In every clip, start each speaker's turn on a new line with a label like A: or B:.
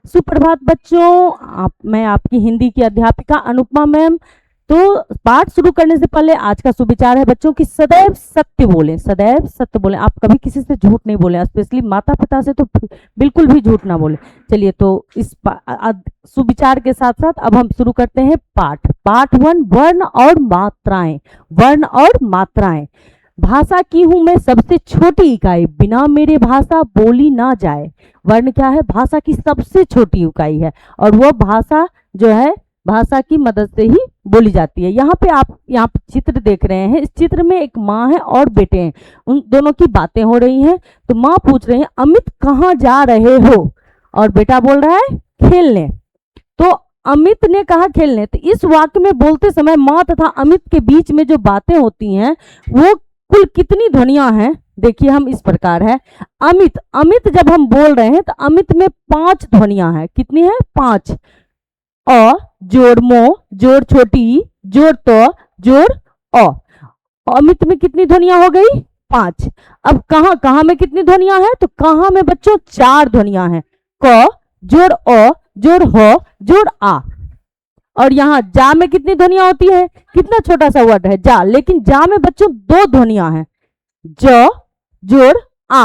A: सुप्रभात बच्चों, मैं आपकी हिंदी की अध्यापिका अनुपमा मैम। तो पाठ शुरू करने से पहले आज का सुविचार है बच्चों कि सदैव सत्य बोलें, सदैव सत्य बोलें। आप कभी किसी से झूठ नहीं बोलें, स्पेशली माता पिता से तो बिल्कुल भी झूठ ना बोलें। चलिए, तो इस सुविचार के साथ साथ अब हम शुरू करते हैं पाठ 1, वर्ण और मात्राएं। वर्ण और मात्राएं। भाषा की हूं मैं सबसे छोटी इकाई, बिना मेरे भाषा बोली ना जाए। वर्ण क्या है? भाषा की सबसे छोटी इकाई है और वो भाषा जो है भाषा की मदद से ही बोली जाती है। यहाँ पे आप चित्र देख रहे हैं। इस चित्र में एक माँ है और बेटे हैं, उन दोनों की बातें हो रही हैं। तो माँ पूछ रही है, अमित कहाँ जा रहे हो? और बेटा बोल रहा है खेलने। तो अमित ने कहा खेलने। तो इस वाक्य में बोलते समय माँ तथा अमित के बीच में जो बातें होती हैं वो कुल कितनी ध्वनियां हैं? देखिए, हम इस प्रकार है। अमित, अमित जब हम बोल रहे हैं तो अमित में 5 ध्वनियां हैं। कितनी है? 5। अ जोड़ मो, जोड़ छोटी, जोड़ तो, जोड़ अ। अमित में कितनी ध्वनियां हो गई? 5। अब कहाँ कहाँ में कितनी ध्वनियां हैं? तो कहाँ में बच्चों 4 ध्वनियां हैं। क जोड़ अ, जोड़ ह, जोड़ आ। और यहाँ जा में कितनी ध्वनियां होती है? कितना छोटा सा वर्ड है जा, लेकिन जा में बच्चों 2 ध्वनियां हैं, ज जोड़ आ।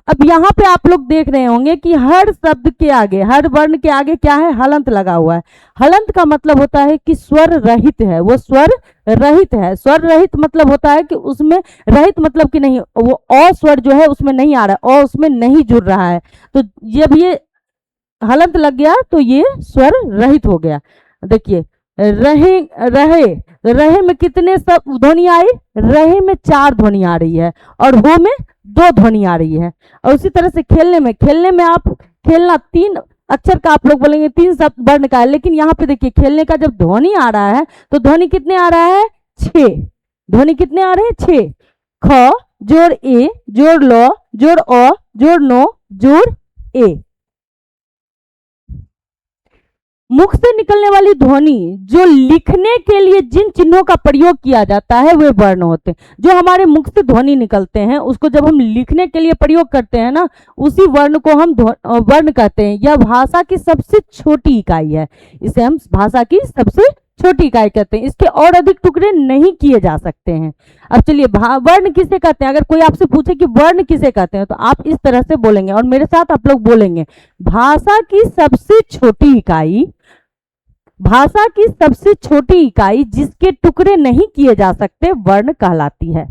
A: अब यहाँ पे आप लोग देख रहे होंगे कि हर शब्द के आगे, हर वर्ण के आगे क्या है? हलंत लगा हुआ है। हलंत का मतलब होता है कि स्वर रहित है, वो स्वर रहित है। स्वर रहित मतलब होता है कि उसमें रहित मतलब कि नहीं, वो अ स्वर जो है उसमें नहीं आ रहा है, अ उसमें नहीं जुड़ रहा है। तो जब ये हलंत लग गया तो ये स्वर रहित हो गया। देखिए, रहे रहे, रहे में कितने सब ध्वनि आई? रहे में 4 ध्वनि आ रही है और हो में 2 ध्वनि आ रही है। और उसी तरह से खेलने में आप खेलना 3 अक्षर का आप लोग बोलेंगे, 3 शब्द वर्ण का है, लेकिन यहाँ पे देखिए खेलने का जब ध्वनि आ रहा है तो ध्वनि कितने आ रहा है? 6। ध्वनि कितने आ रहे हैं? 6। ख जोड़ ए, जोड़ ल, जोड़ अ, जोड़ नो, जोड़ ए। मुख से निकलने वाली ध्वनि जो लिखने के लिए जिन चिन्हों का प्रयोग किया जाता है वे वर्ण होते हैं। जो हमारे मुख से ध्वनि निकलते हैं उसको जब हम लिखने के लिए प्रयोग करते हैं ना, उसी वर्ण को हम वर्ण कहते हैं। यह भाषा की सबसे छोटी इकाई है, इसे हम भाषा की सबसे छोटी इकाई कहते हैं। इसके और अधिक टुकड़े नहीं किए जा सकते हैं। अब चलिए, वर्ण किसे कहते हैं? अगर कोई आपसे पूछे कि वर्ण किसे कहते हैं तो आप इस तरह से बोलेंगे और मेरे साथ आप लोग बोलेंगे, भाषा की सबसे छोटी इकाई, भाषा की सबसे छोटी इकाई जिसके टुकड़े नहीं किए जा सकते वर्ण कहलाती है।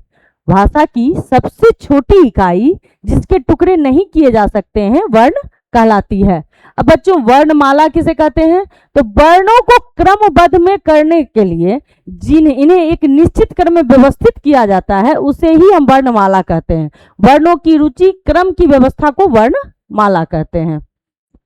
A: भाषा की सबसे छोटी इकाई जिसके टुकड़े नहीं किए जा सकते हैं वर्ण कहलाती है। अब बच्चों, वर्णमाला किसे कहते हैं? तो वर्णों को क्रमबद्ध में करने के लिए इन्हें एक निश्चित क्रम में व्यवस्थित किया जाता है उसे ही हम वर्णमाला कहते हैं। वर्णों की रुचि क्रम की व्यवस्था को वर्णमाला कहते हैं।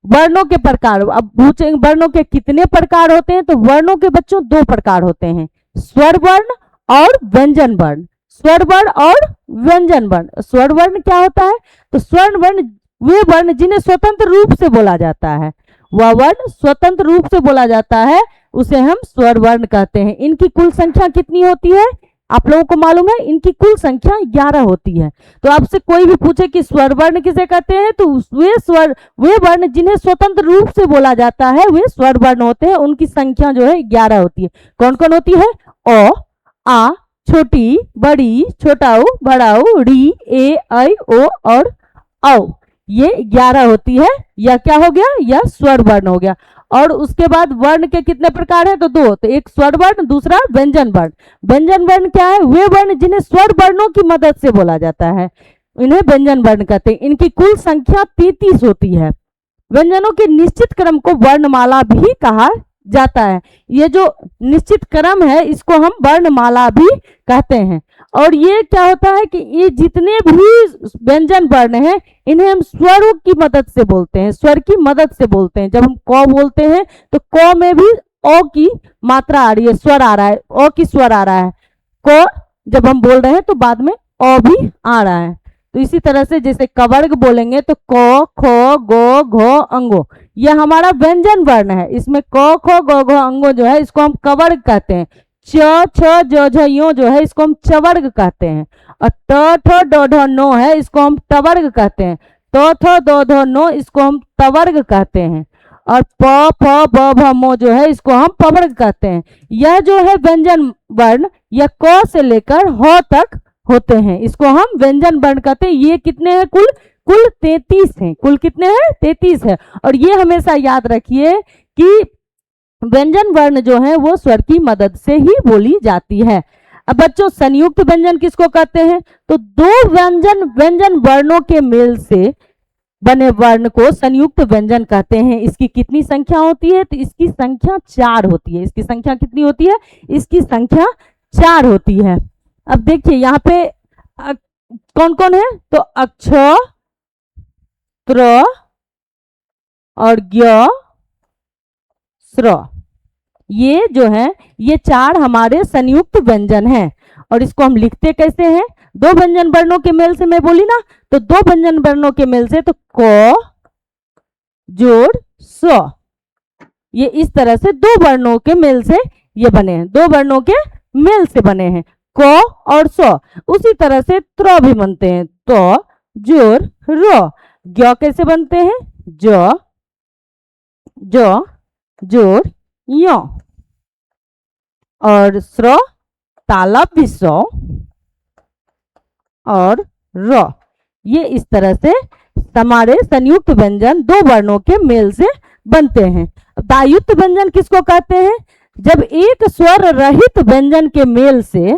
A: वर्णों के प्रकार, अब पूछेंगे वर्णों के कितने प्रकार होते हैं? तो वर्णों के बच्चों 2 प्रकार होते हैं, स्वर वर्ण और व्यंजन वर्ण। स्वर वर्ण और व्यंजन वर्ण। स्वर वर्ण क्या होता है? तो स्वर वर्ण वे वर्ण जिन्हें स्वतंत्र रूप से बोला जाता है, वह वर्ण स्वतंत्र रूप से बोला जाता है, उसे हम स्वर वर्ण कहते हैं। इनकी कुल संख्या कितनी होती है? आप लोगों को मालूम है, इनकी कुल संख्या 11 होती है। तो आपसे कोई भी पूछे कि स्वर वर्ण किसे कहते हैं तो वे वर्ण जिन्हें स्वतंत्र रूप से बोला जाता है वे स्वर वर्ण होते हैं। उनकी संख्या जो है 11 होती है। कौन कौन होती है? अ, आ, छोटी, बड़ी, छोटाऊ, बड़ाऊ, री, ए, ऐ, ओ और औ। ये 11 होती है। यह क्या हो गया? यह स्वर वर्ण हो गया। और उसके बाद वर्ण के कितने प्रकार है? तो 2। तो एक स्वर वर्ण, दूसरा व्यंजन वर्ण। व्यंजन वर्ण क्या है? वे वर्ण जिन्हें स्वर वर्णों की मदद से बोला जाता है, इन्हें व्यंजन वर्ण कहते हैं। इनकी कुल संख्या 33 होती है। व्यंजनों के निश्चित क्रम को वर्णमाला भी कहा जाता है। ये जो निश्चित क्रम है इसको हम वर्णमाला भी कहते हैं। और ये क्या होता है कि ये जितने भी व्यंजन वर्ण हैं इन्हें हम स्वरों की मदद से बोलते हैं, स्वर की मदद से बोलते हैं। जब हम क बोलते हैं तो क में भी ओ की मात्रा आ रही है, स्वर आ रहा है, ओ की स्वर आ रहा है। क जब हम बोल रहे हैं तो बाद में ओ भी आ रहा है। तो इसी तरह से जैसे कवर्ग बोलेंगे तो क, ख, गो, घ, अंगो, यह हमारा व्यंजन वर्ण है। इसमें क, ख, ग, घ, अंगो जो है इसको हम कवर्ग कहते हैं। च, छ, ज, झ, यो जो है इसको हम चवर्ग कहते हैं। और त, थ, ड, ढ, नो है इसको हम टवर्ग कहते हैं। त, थ, द, ध, नो इसको हम तवर्ग कहते हैं। और प फ ब भ म जो है इसको हम पवर्ग कहते हैं। यह जो है व्यंजन वर्ण यह क से लेकर ह तक होते हैं, इसको हम व्यंजन वर्ण कहते हैं। ये कितने हैं कुल? कुल 33 हैं। कुल कितने हैं? 33 है। और ये हमेशा याद रखिए कि व्यंजन वर्ण जो है वो स्वर की मदद से ही बोली जाती है। अब बच्चों संयुक्त व्यंजन किसको कहते हैं? तो दो व्यंजन वर्णों के मेल से बने वर्ण को संयुक्त व्यंजन कहते हैं। इसकी कितनी संख्या होती है? तो इसकी संख्या 4 होती है। इसकी संख्या कितनी होती है? इसकी संख्या 4 होती है। अब देखिए यहाँ पे कौन कौन है? तो अक्ष, त्र और ज्ञ, स्र, ये जो है ये 4 हमारे संयुक्त व्यंजन हैं। और इसको हम लिखते कैसे हैं? दो व्यंजन वर्णों के मेल से मैं बोली ना, तो दो व्यंजन वर्णों के मेल से, तो क जोड़ स, ये इस तरह से दो वर्णों के मेल से ये बने हैं, दो वर्णों के मेल से बने हैं क और स। उसी तरह से त्र भी बनते हैं, त जोड़ र। ज्ञ कैसे बनते हैं? ज जोड़ य। और स्र तालव्य स और र। ये इस तरह से हमारे संयुक्त व्यंजन दो वर्णों के मेल से बनते हैं। दायुक्त व्यंजन किसको कहते हैं? जब एक स्वर रहित व्यंजन के मेल से,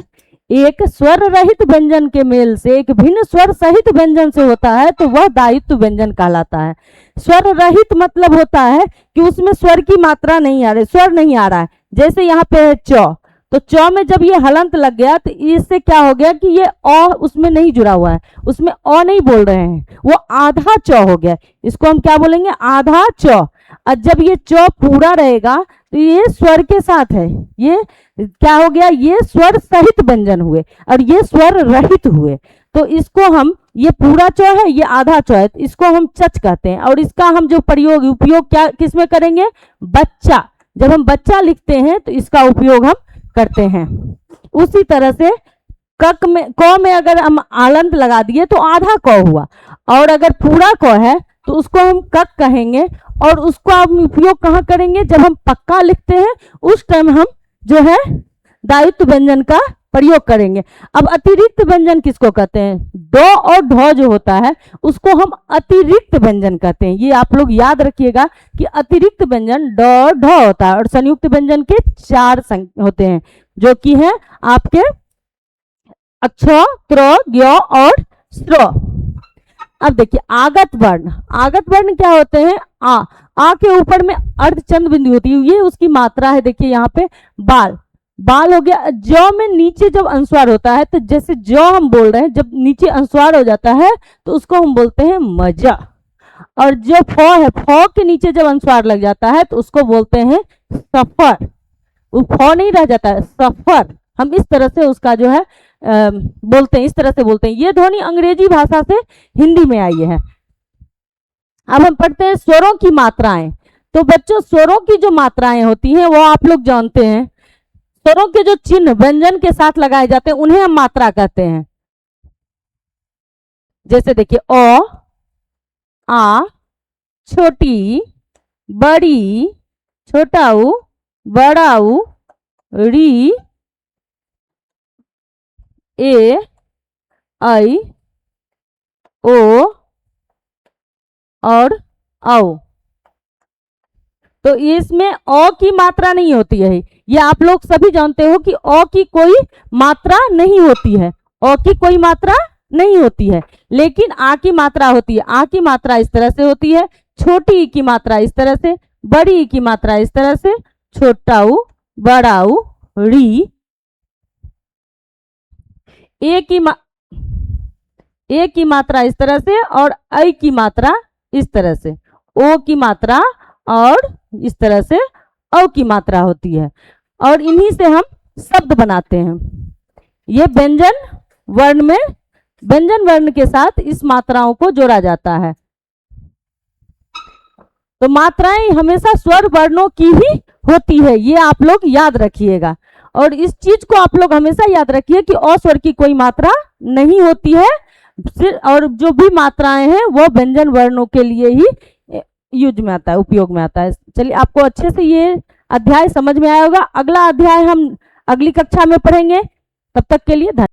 A: एक स्वर रहित व्यंजन के मेल से एक भिन्न स्वर सहित व्यंजन से होता है तो वह दायुक्त व्यंजन कहलाता है। स्वर रहित मतलब होता है कि उसमें स्वर की मात्रा नहीं आ रही, स्वर नहीं आ रहा है। जैसे यहाँ पे है च, तो च में जब ये हलंत लग गया तो इससे क्या हो गया कि ये अ उसमें नहीं जुड़ा हुआ है, उसमें अ नहीं बोल रहे हैं, वो आधा च हो गया। इसको हम क्या बोलेंगे? आधा च। और जब ये च पूरा रहेगा तो ये स्वर के साथ है, ये क्या हो गया? ये स्वर सहित व्यंजन हुए और ये स्वर रहित हुए। तो इसको हम, ये पूरा च है, ये आधा च है, इसको हम चच कहते हैं। और इसका हम जो उपयोग क्या किस में करेंगे? बच्चा। जब हम बच्चा लिखते हैं तो इसका उपयोग हम करते हैं। उसी तरह से क में अगर हम आलंत लगा दिए तो आधा क हुआ, और अगर पूरा क है तो उसको हम कक कहेंगे। और उसको हम उपयोग कहाँ करेंगे? जब हम पक्का लिखते हैं उस टाइम हम जो है दायुक्त व्यंजन का प्रयोग करेंगे। अब अतिरिक्त व्यंजन किसको कहते हैं? ड और ढ जो होता है उसको हम अतिरिक्त व्यंजन कहते हैं। ये आप लोग याद रखिएगा कि अतिरिक्त व्यंजन ड ढ होता है और संयुक्त व्यंजन के 4 होते हैं, जो कि है आपके अक्ष, त्र, ज्ञ और स्र। अब देखिए आगत वर्ण। आगत वर्ण क्या होते हैं? आ के ऊपर में अर्धचंद बिंदु होती है, ये उसकी मात्रा है। देखिए यहाँ पे बाल हो गया। ज में नीचे जब अनुस्वार होता है, तो जैसे ज हम बोल रहे हैं, जब नीचे अनुस्वार हो जाता है तो उसको हम बोलते हैं मजा। और जो फ है, फ के नीचे जब अनुस्वार लग जाता है तो उसको बोलते हैं सफर। वो फ नहीं रह जाता है, सफर। हम इस तरह से उसका जो है बोलते हैं, इस तरह से बोलते हैं। ये ध्वनि अंग्रेजी भाषा से हिंदी में आई है। अब हम पढ़ते हैं स्वरों की मात्राएं। तो बच्चों स्वरों की जो मात्राएं होती हैं वो आप लोग जानते हैं। स्वरों के जो चिन्ह व्यंजन के साथ लगाए जाते हैं उन्हें हम मात्रा कहते हैं। जैसे देखिए अ, आ, छोटी, बड़ी, छोटा ऊ, बड़ा ऊ, री, ए, आई, ओ और औ। तो इसमें अ की मात्रा नहीं होती है। ये आप लोग सभी जानते हो कि अ की कोई मात्रा नहीं होती है, अ की कोई मात्रा नहीं होती है, लेकिन आ की मात्रा होती है। आ की मात्रा इस तरह से होती है, छोटी ई की मात्रा इस तरह से, बड़ी ई की मात्रा इस तरह से, छोटा ऊ, बड़ा ऊ, री। ए की मात्रा इस तरह से और ऐ की मात्रा इस तरह से, ओ की मात्रा और इस तरह से औ की मात्रा होती है। और इन्हीं से हम शब्द बनाते हैं। ये व्यंजन वर्ण में, व्यंजन वर्ण के साथ इस मात्राओं को जोड़ा जाता है। तो मात्राएं हमेशा स्वर वर्णों की ही होती है, ये आप लोग याद रखिएगा। और इस चीज को आप लोग हमेशा याद रखिए कि अ स्वर की कोई मात्रा नहीं होती है, और जो भी मात्राएं हैं वो व्यंजन वर्णों के लिए ही यूज में आता है, उपयोग में आता है। चलिए, आपको अच्छे से ये अध्याय समझ में आया होगा। अगला अध्याय हम अगली कक्षा में पढ़ेंगे। तब तक के लिए धन्यवाद।